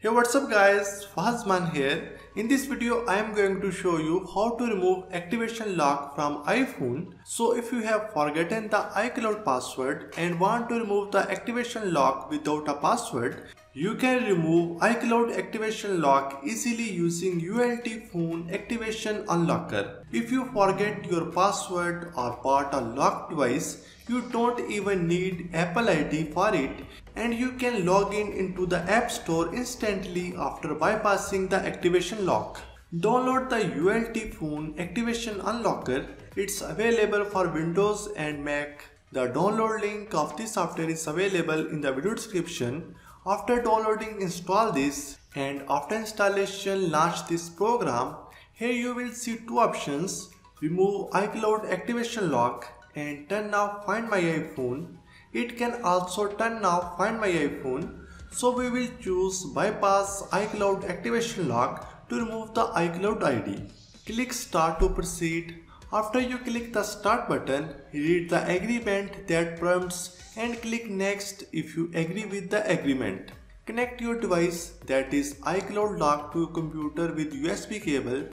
Hey, what's up guys, Fazman here. In this video I am going to show you how to remove activation lock from iPhone. So if you have forgotten the iCloud password and want to remove the activation lock without a password, you can remove iCloud activation lock easily using ULT Phone Activation Unlocker. If you forget your password or bought a locked device, you don't even need Apple ID for it, and you can log in into the App Store instantly after bypassing the activation lock. Download the ULT Phone Activation Unlocker. It's available for Windows and Mac. The download link of this software is available in the video description. After downloading, install this, and after installation, launch this program. Here you will see two options: remove iCloud activation lock and turn off Find My iPhone. It can also turn off Find My iPhone. So we will choose bypass iCloud activation lock to remove the iCloud ID. Click Start to proceed. After you click the Start button, read the agreement that prompts and click Next if you agree with the agreement. Connect your device, that is iCloud lock, to your computer with USB cable.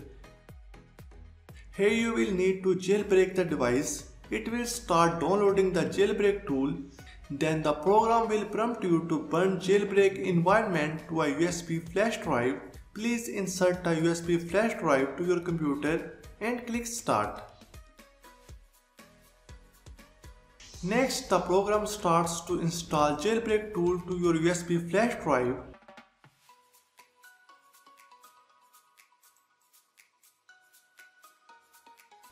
Here you will need to jailbreak the device. It will start downloading the jailbreak tool. Then the program will prompt you to burn jailbreak environment to a USB flash drive. Please insert a USB flash drive to your computer and click Start. Next, the program starts to install jailbreak tool to your USB flash drive.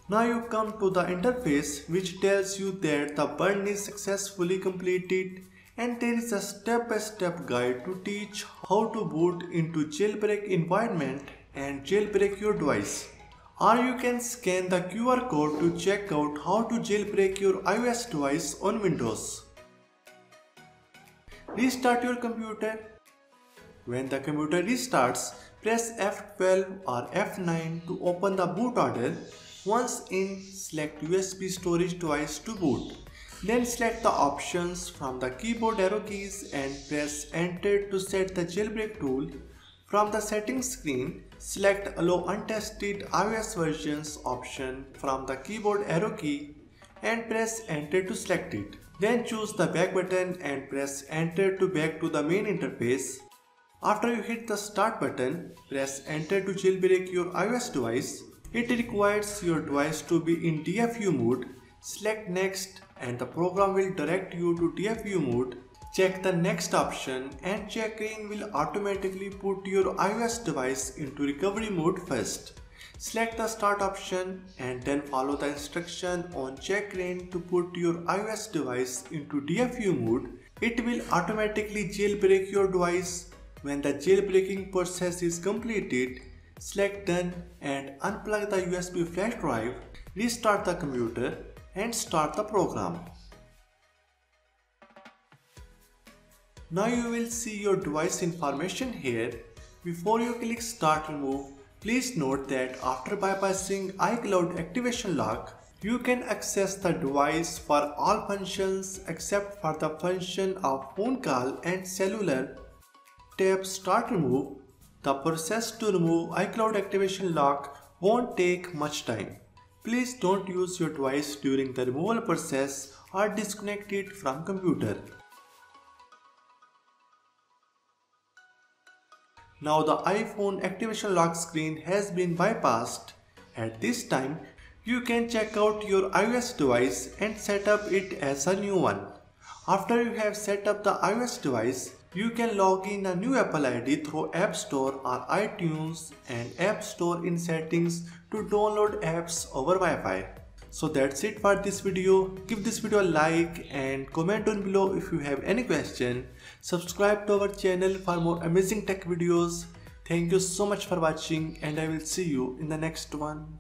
Now you come to the interface which tells you that the burn is successfully completed, and there is a step-by-step guide to teach how to boot into jailbreak environment and jailbreak your device. Or you can scan the QR code to check out how to jailbreak your iOS device on Windows. Restart your computer. When the computer restarts, press F12 or F9 to open the boot order. Once in, select USB storage device to boot. Then select the options from the keyboard arrow keys and press Enter to set the jailbreak tool. From the settings screen, select Allow Untested iOS Versions option from the keyboard arrow key and press Enter to select it. Then choose the back button and press Enter to back to the main interface. After you hit the Start button, press Enter to jailbreak your iOS device. It requires your device to be in DFU mode. Select Next and the program will direct you to DFU mode. Check the Next option and Checkra1n will automatically put your iOS device into recovery mode first. Select the Start option and then follow the instruction on Checkra1n to put your iOS device into DFU mode. It will automatically jailbreak your device. When the jailbreaking process is completed, select Done and unplug the USB flash drive, restart the computer and start the program. Now you will see your device information here. Before you click Start Remove, please note that after bypassing iCloud activation lock, you can access the device for all functions except for the function of phone call and cellular. Tap Start Remove. The process to remove iCloud activation lock won't take much time. Please don't use your device during the removal process or disconnect it from computer. Now the iPhone activation lock screen has been bypassed. At this time, you can check out your iOS device and set up it as a new one. After you have set up the iOS device, you can log in a new Apple ID through App Store or iTunes and App Store in settings to download apps over Wi-Fi. So that's it for this video. Give this video a like and comment down below if you have any question. Subscribe to our channel for more amazing tech videos. Thank you so much for watching and I will see you in the next one.